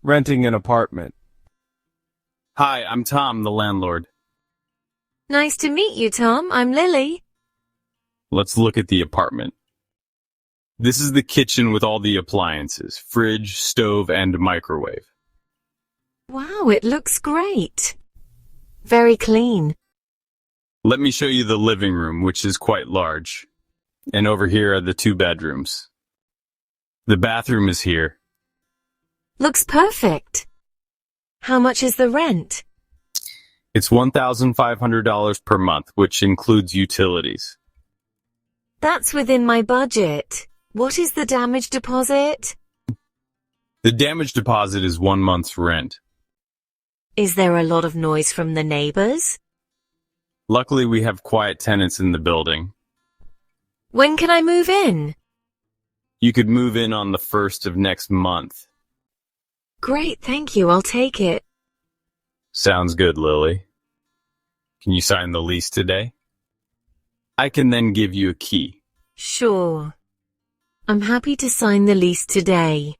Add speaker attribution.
Speaker 1: renting an apartment.
Speaker 2: Hi, I'm Tom, the landlord.
Speaker 3: Nice to meet you, Tom. I'm Lily.
Speaker 2: Let's look at the apartment. This is the kitchen with all the appliances, fridge, stove, and microwave.
Speaker 3: Wow, it looks great. Very clean.
Speaker 2: Let me show you the living room, which is quite large. And over here are the 2 bedrooms. The bathroom is here.
Speaker 3: Looks perfect. How much is the rent?
Speaker 2: It's $1,500 per month, which includes utilities.
Speaker 3: That's within my budget. What is the damage deposit?
Speaker 2: The damage deposit is 1 month's rent.
Speaker 3: Is there a lot of noise from the neighbors?
Speaker 2: Luckily, we have quiet tenants in the building.
Speaker 3: When can I move in?
Speaker 2: You could move in on the 1st of next month.
Speaker 3: Great, thank you. I'll take it.
Speaker 2: Sounds good, Lily. Can you sign the lease today? I can then give you a key.
Speaker 3: Sure. I'm happy to sign the lease today.